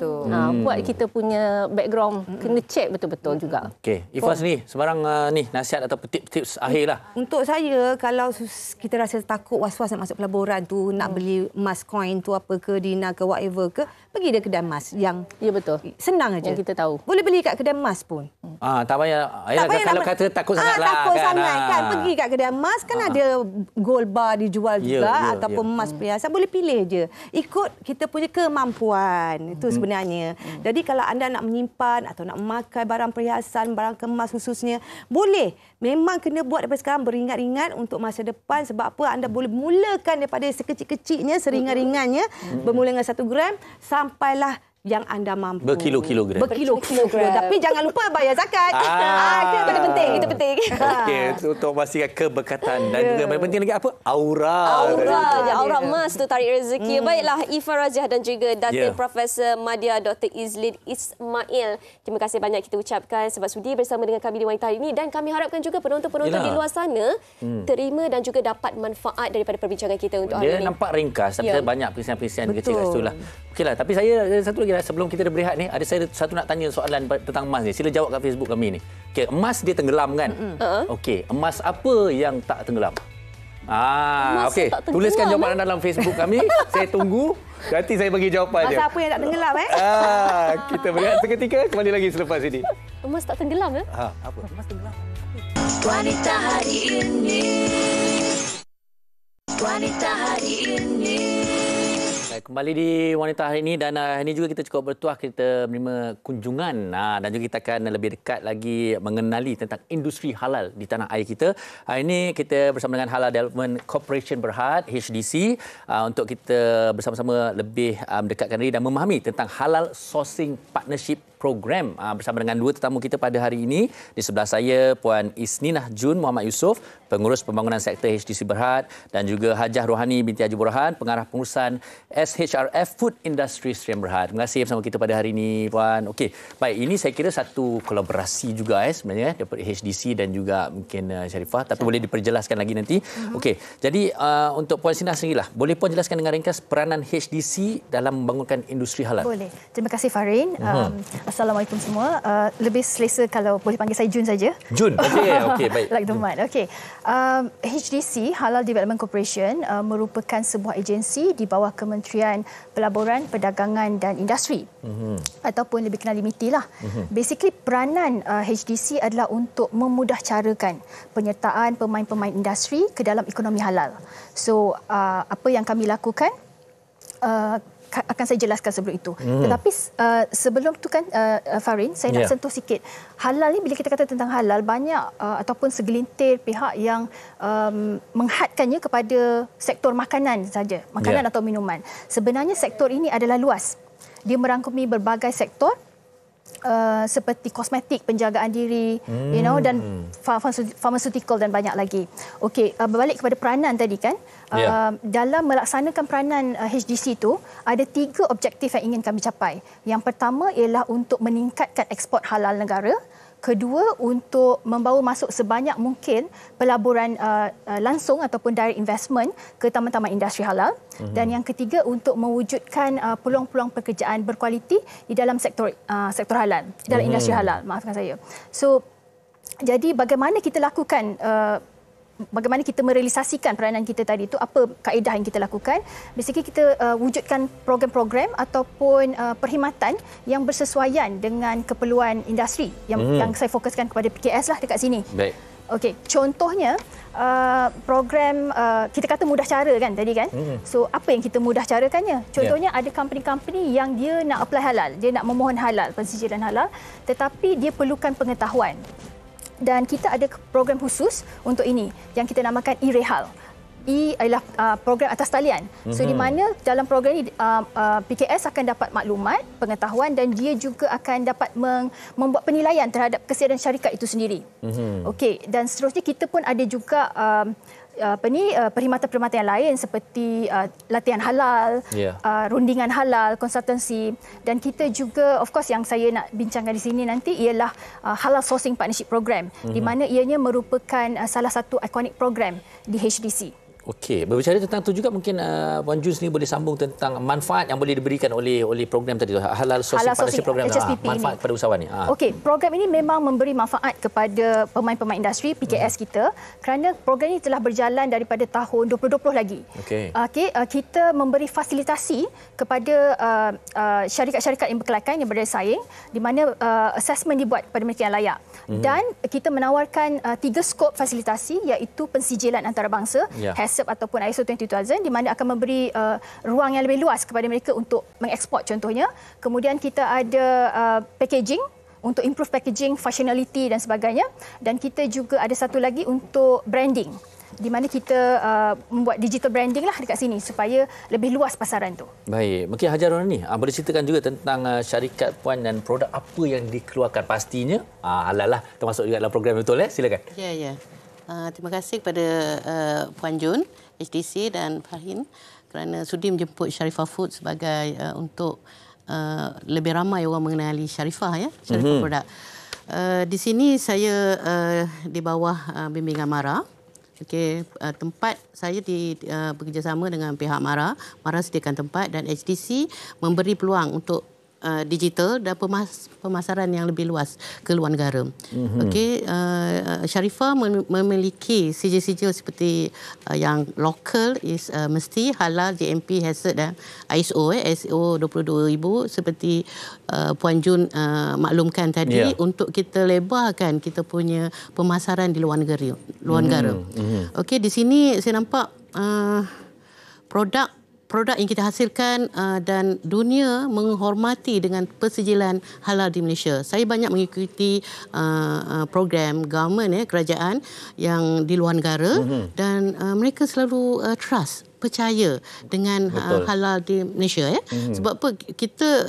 Buat kita punya background kena check betul-betul juga. Okey, Ifah sendiri sebarang nasihat atau tips akhir lah. Untuk saya, kalau kita rasa takut was-was nak masuk pelaburan tu, nak beli emas coin tu apa ke, dina ke whatever ke, pergi dia kedai emas yang betul. Senang aja. Yang kita tahu. Boleh beli kat kedai emas pun. Tak payah. Kalau kata takut sangatlah takut sangat kan. Pergi kat kedai emas kan ada gold bar dijual juga ataupun emas perhiasan, boleh pilih je. Ikut kita punya kemampuan. Itu sebenarnya. Jadi kalau anda nak menyimpan atau nak memakai barang perhiasan, barang kemas khususnya, boleh. Memang kena buat daripada sekarang beringat-ingat untuk masa depan. Sebab apa? Anda boleh mulakan daripada sekecil-kecilnya, seringan-ringannya, bermula dengan 1 gram sampailah yang anda mampu. Berkilo-kilogram. Tapi jangan lupa bayar zakat. Itu penting. Okey, untuk memastikan keberkatan dan juga yang penting lagi apa? Aura emas tu tarik rezeki. Baiklah, Ifah Raziah dan juga Datin Profesor Madya Dr. Izlin Ismail. Terima kasih banyak kita ucapkan sebab sudi bersama dengan kami di Wanita Hari ini, dan kami harapkan juga penonton-penonton di luar sana terima dan juga dapat manfaat daripada perbincangan kita untuk hari ini. Dia nampak ringkas tapi banyak perisian-perisian kecil kat situ lah. Okeylah, tapi saya ada satu lagi sebelum kita berehat ni, ada saya satu nak tanya soalan tentang emas ni. Sila jawab kat Facebook kami ni. Okey, emas dia tenggelam kan? Okey, emas apa yang tak tenggelam? Okey, tuliskan jawapan anda dalam Facebook kami. Saya tunggu. Nanti saya bagi jawapan dia. Emas apa yang tak tenggelam kita berehat seketika, kembali lagi selepas ini. Emas tak tenggelam apa? Emas tenggelam. Wanita hari ini. Wanita hari ini. Kembali di Wanita Hari ini, dan ini juga kita cukup bertuah kita menerima kunjungan dan juga kita akan lebih dekat lagi mengenali tentang industri halal di tanah air kita. Hari ini kita bersama dengan Halal Development Corporation Berhad, HDC, untuk kita bersama-sama lebih mendekatkan diri dan memahami tentang halal sourcing partnership program bersama dengan dua tetamu kita pada hari ini. Di sebelah saya Puan Isninah Jun Muhammad Yusof, pengurus pembangunan sektor HDC Berhad, dan juga Hajah Rohani binti Haji Burhan, pengarah pengurusan SHRF Food Industry Stream Berhad. Terima kasih bersama kita pada hari ini, Puan. Okey, baik, ini saya kira satu kolaborasi juga sebenarnya daripada HDC dan juga mungkin Sharifah, tapi boleh diperjelaskan lagi nanti. Okey, jadi untuk Puan Isninah sendirilah, boleh Puan jelaskan dengan ringkas peranan HDC dalam membangunkan industri halal? Boleh. Terima kasih Farin. Assalamualaikum semua. Lebih selesa kalau boleh panggil saya Jun saja. Jun. Okey, baik. Like the man. Okey. HDC Halal Development Corporation merupakan sebuah agensi di bawah Kementerian Pelaburan, Perdagangan dan Industri. Ataupun lebih kenali MITI lah. Basically peranan HDC adalah untuk memudahcarakan penyertaan pemain-pemain industri ke dalam ekonomi halal. So, apa yang kami lakukan akan saya jelaskan sebelum itu. Tetapi sebelum tu kan Farin, saya nak sentuh sikit. Halal ni, bila kita kata tentang halal, banyak ataupun segelintir pihak yang menghadkannya kepada sektor makanan saja, makanan atau minuman. Sebenarnya sektor ini adalah luas. Dia merangkumi berbagai sektor seperti kosmetik, penjagaan diri, dan pharmaceutical dan banyak lagi. Okey, berbalik kepada peranan tadi kan. Dalam melaksanakan peranan HDC itu, ada 3 objektif yang ingin kami capai. Yang pertama ialah untuk meningkatkan ekspor halal negara. Kedua, untuk membawa masuk sebanyak mungkin pelaburan langsung ataupun direct investment ke taman-taman industri halal. Dan yang ketiga, untuk mewujudkan peluang-peluang pekerjaan berkualiti di dalam sektor halal, di dalam industri halal, maafkan saya. So, jadi bagaimana kita lakukan, bagaimana kita merealisasikan peranan kita tadi itu, apa kaedah yang kita lakukan? Basically kita wujudkan program-program ataupun perkhidmatan yang bersesuaian dengan keperluan industri yang saya fokuskan kepada PKS lah dekat sini. Baik. Okey, contohnya program kita kata mudah cara kan tadi kan. So apa yang kita mudah carakannya? Contohnya ada company-company yang dia nak apply halal, dia nak memohon halal, pensijilan halal, tetapi dia perlukan pengetahuan. Dan kita ada program khusus untuk ini yang kita namakan e-Rehal. E adalah program atas talian. So di mana dalam program ini PKS akan dapat maklumat, pengetahuan dan dia juga akan dapat membuat penilaian terhadap kesediaan syarikat itu sendiri. Okey, dan seterusnya kita pun ada juga perkhidmatan-perkhidmatan yang lain seperti latihan halal, rundingan halal, konsultansi, dan kita juga of course yang saya nak bincangkan di sini nanti ialah Halal Sourcing Partnership Program, di mana ianya merupakan salah satu ikonik program di HDC. Okey, berbicara tentang tu juga mungkin Puan Jun sendiri boleh sambung tentang manfaat yang boleh diberikan oleh program tadi tu, Halal Sourcing Partnership Program, manfaat kepada usahawan ni. Okey, program ini memang memberi manfaat kepada pemain-pemain industri PKS kita kerana program ini telah berjalan daripada tahun 2020 lagi. Okey, kita memberi fasilitasi kepada syarikat-syarikat yang berkelakar yang berdaya saing di mana assessment dibuat kepada mereka yang layak. Dan kita menawarkan 3 skop fasilitasi iaitu pensijilan antarabangsa, HACCP ataupun ISO 20000 di mana akan memberi ruang yang lebih luas kepada mereka untuk mengeksport contohnya. Kemudian kita ada packaging untuk improve packaging, functionality dan sebagainya. Dan kita juga ada satu lagi untuk branding di mana kita membuat digital branding lah dekat sini supaya lebih luas pasaran tu. Baik, mungkin Hajar Nurani boleh ceritakan juga tentang syarikat Puan dan produk apa yang dikeluarkan, pastinya halal lah termasuk juga dalam program, betul silakan. Ya. Terima kasih kepada Puan Jun, HDC dan Farhin kerana sudi menjemput Sharifah Food sebagai untuk lebih ramai orang mengenali Sharifah Sharifah produk. Di sini saya di bawah bimbingan MARA. Okey, tempat saya bekerjasama dengan pihak MARA. MARA sediakan tempat dan HDC memberi peluang untuk digital dan pemasaran yang lebih luas ke luar negara. Okey, Sharifah memiliki sijil-sijil seperti yang lokal mesti halal, GMP, HACCP dan ISO ISO 22000 seperti Puan Jun maklumkan tadi, untuk kita lebarkan kita punya pemasaran di luar negara. Okey, di sini saya nampak produk yang kita hasilkan dan dunia menghormati dengan persijilan halal di Malaysia. Saya banyak mengikuti program government kerajaan yang di luar negara dan mereka selalu percaya dengan halal di Malaysia Sebab apa?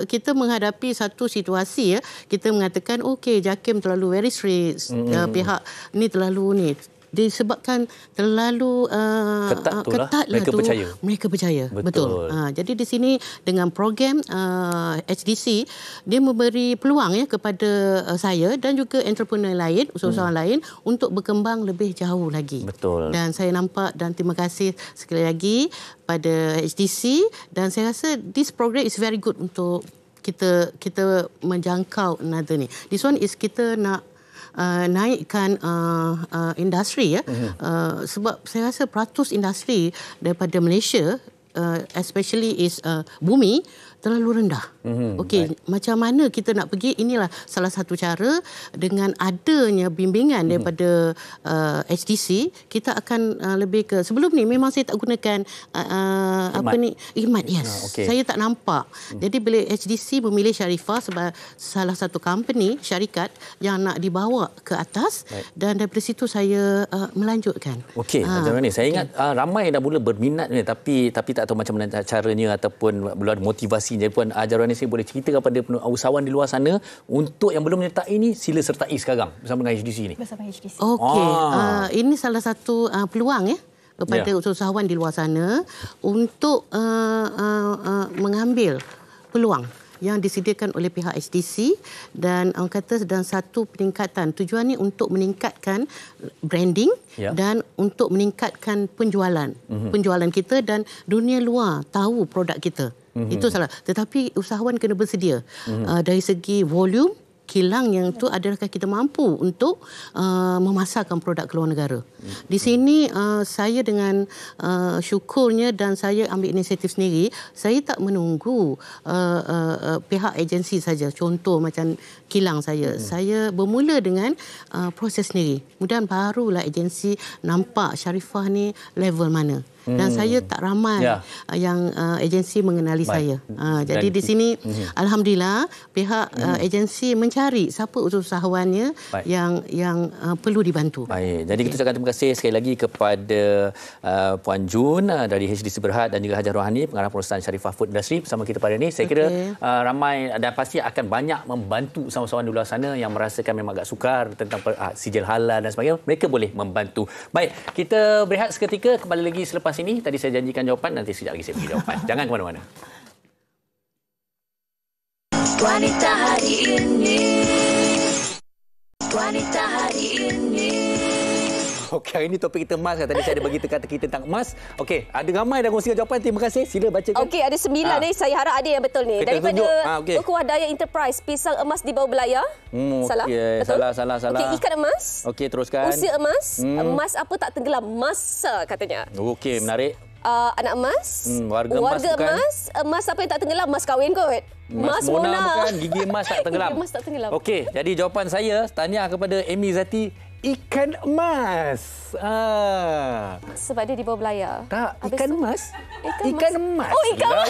Kita menghadapi satu situasi kita mengatakan okey, JAKIM terlalu very strict, pihak ni terlalu disebabkan terlalu ketat mereka percaya. Betul. Jadi di sini dengan program HDC dia memberi peluang kepada saya dan juga entrepreneur lain, usahawan lain untuk berkembang lebih jauh lagi. Betul. Dan saya nampak dan terima kasih sekali lagi pada HDC dan saya rasa this program is very good untuk kita menjangkau another ni. This one is kita nak naikkan industri ya. Sebab saya rasa peratus industri daripada Malaysia especially is bumi terlalu rendah. Okey, macam mana kita nak pergi, inilah salah satu cara dengan adanya bimbingan daripada HDC, kita akan lebih ke sebelum ni memang saya tak gunakan IMAT, yes. Saya tak nampak. Jadi bila HDC memilih Sharifah sebagai salah satu company, syarikat yang nak dibawa ke atas dan daripada situ saya melanjutkan. Okey, macam mana ni? Saya ingat ramai dah mula berminat ni tapi tak tahu macam mana caranya ataupun belum ada motivasi. Jadi Puan Jarwani, saya boleh cerita kepada usahawan di luar sana untuk yang belum menyertai ini, sila sertai sekarang bersama dengan HDC ni. Bersama HDC. Okey, ini salah satu peluang ya kepada usahawan di luar sana untuk mengambil peluang yang disediakan oleh pihak HDC dan orang kata dan satu peningkatan. Tujuan ini untuk meningkatkan branding dan untuk meningkatkan penjualan kita dan dunia luar tahu produk kita. Itu salah. Tetapi usahawan kena bersedia dari segi volume, kilang yang itu adakah kita mampu untuk memasarkan produk ke luar negara. Di sini saya dengan syukurnya dan saya ambil inisiatif sendiri, saya tak menunggu pihak agensi saja. Contoh macam kilang saya bermula dengan proses sendiri. Kemudian barulah agensi nampak Sharifah ni level mana. Dan saya tak ramai yang agensi mengenali saya. Jadi di sini alhamdulillah pihak agensi mencari siapa usahawannya yang perlu dibantu. Baik. Jadi kita ucapkan terima kasih sekali lagi kepada Puan Jun dari HDC Berhad dan juga Hajar Rohani, pengarah perusahaan Sharifah Food Industry bersama kita pada ini. Saya kira ramai dan pasti akan banyak membantu usahawan di luar sana yang merasakan memang agak sukar tentang sijil halal dan sebagainya. Mereka boleh membantu. Baik, kita berehat seketika, kembali lagi selepas ini. Tadi saya janjikan jawapan, nanti sekejap lagi saya beri jawapan. Jangan ke mana-mana. Wanita hari ini. Wanita hari ini. Okey, hari ini topik kita emas. Tadi saya ada bagi teka-teki tentang emas. Okey, ada ramai dah kongsikan jawapan. Terima kasih. Sila bacakan. Okey, ada 9 ni. Saya harap ada yang betul ni. Kita daripada Ukhuwah Daya Enterprise, pisang emas di bawah belayar. Salah? Betul? Salah. Okey, ikan emas. Okey, teruskan. Usia emas. Emas apa tak tenggelam? Masa katanya. Okey, menarik. Anak emas. Warga emas. Emas apa yang tak tenggelam? Emas kahwin kot. Mas Mona bukan, gigi emas tak tenggelam. Gigi emas tak tenggelam. Okey, jadi jawapan saya tanya kepada Amy Zati, ikan emas. Sebab dia di bawah belayar. Tak, ikan emas. Ikan emas. Oh,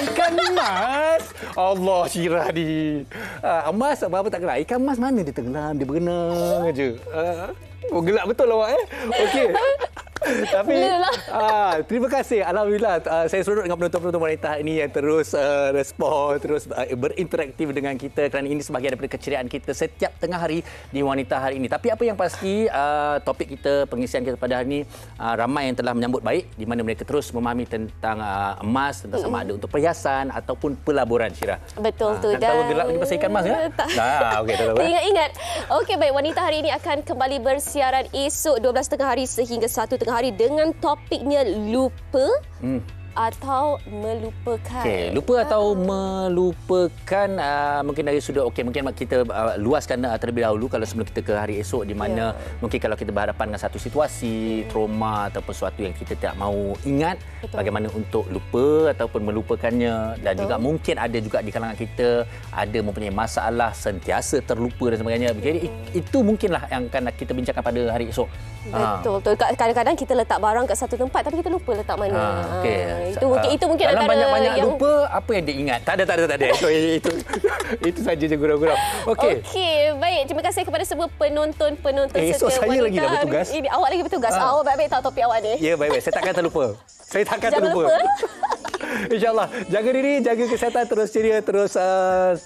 ikan emas. Allah, Syirah ni. Emas apa tak tenggelam. Ikan emas mana dia tenggelam? Dia berenang aje. Gelak betul awak Okey. Tapi terima kasih, alhamdulillah saya seronok dengan penonton-penonton wanita ini yang terus respon, terus berinteraktif dengan kita kerana ini sebahagian daripada keceriaan kita setiap tengah hari di Wanita Hari ini. Tapi apa yang pasti topik kita, pengisian kita pada hari ini ramai yang telah menyambut baik di mana mereka terus memahami tentang emas, tentang sama ada untuk perhiasan ataupun pelaburan, Syirah. Betul tu. Dan tahu gelap lagi pasal ikan emas ya? Okey, tahu. Ingat. Okey, baik, Wanita Hari ini akan kembali bersiaran esok 12.30 hari sehingga 1.30 hari dengan topiknya lupa atau melupakan. Okey, lupa atau melupakan mungkin dari sudut mungkin kita luaskan terlebih dahulu kalau sebelum kita ke hari esok di mana mungkin kalau kita berhadapan dengan satu situasi trauma ataupun sesuatu yang kita tak mahu ingat, bagaimana untuk lupa ataupun melupakannya. Dan juga mungkin ada juga di kalangan kita ada mempunyai masalah sentiasa terlupa dan sebagainya. Jadi itu mungkinlah yang akan kita bincangkan pada hari esok. Betul. Kadang-kadang kita letak barang kat satu tempat tapi kita lupa letak mana. Itu mungkin dalam antara banyak-banyak yang lupa apa yang dia ingat. Tak ada. Itu saja je gurau-gurau. Okey, baik. Terima kasih kepada semua penonton setia. Esok saya lagi dah bertugas. Ini awak lagi bertugas. Awak baik-baik tahu topik awak ni. Ya, baik-baik. Saya takkan terlupa. Jangan lupa. InsyaAllah. Jaga diri, jaga kesihatan, terus ceria, teruslah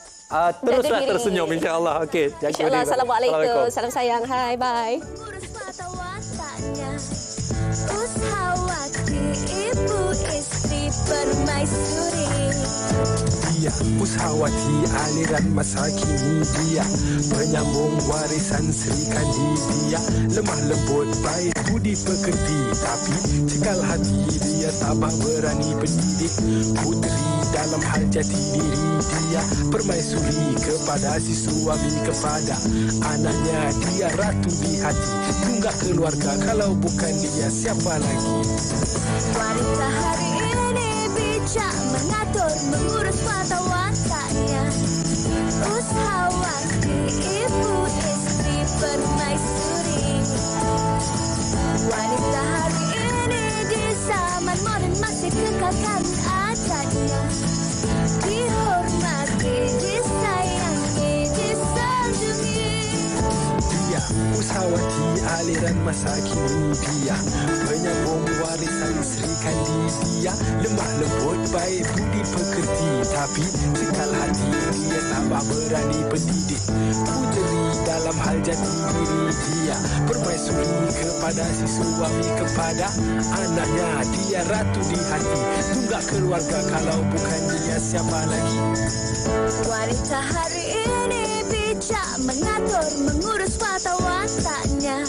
tersenyum insya-Allah. Okey, jaga diri. InsyaAllah. Assalamualaikum. Salam sayang. Hai, bye. Ushawati, ibu istri permaisuri. Dia usahawati aliran masa kini. Dia penyambung warisan Sri Kandi. Dia lemah lembut baik budi pekerti, tapi cekal hati dia tabah berani pendidik. Puteri dalam hal jati diri. Dia permaisuri kepada si suami, kepada anaknya. Dia ratu di hati, tunggak keluarga. Kalau bukan dia siapa lagi? Wanita hari ini bijak mengatur, mengurus mata wataknya. Usahawati, ibu istri permaisuri. Wanita hari ini di zaman moden masih kekalkan adatnya. Dihormati, disayangi, disanjungi. Dia usahawati aliran masa kini. Dia penyambung warisan Sri Kandi. Dia lemah lembut baik budi pekerti, tapi cekal hati dia tabah berani pendidik. Puteri dalam hal jati diri. Dia permaisuri kepada si suami, kepada anaknya. Dia ratu di hati, tunggak keluarga. Kalau bukan dia siapa lagi? Wanita hari ini bijak mengatur, mengurus mata wataknya.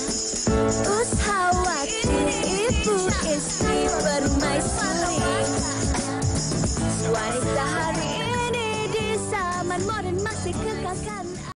Usahawati, ibu istri permaisuri. Wanita hari ini di zaman moden masih kekalkan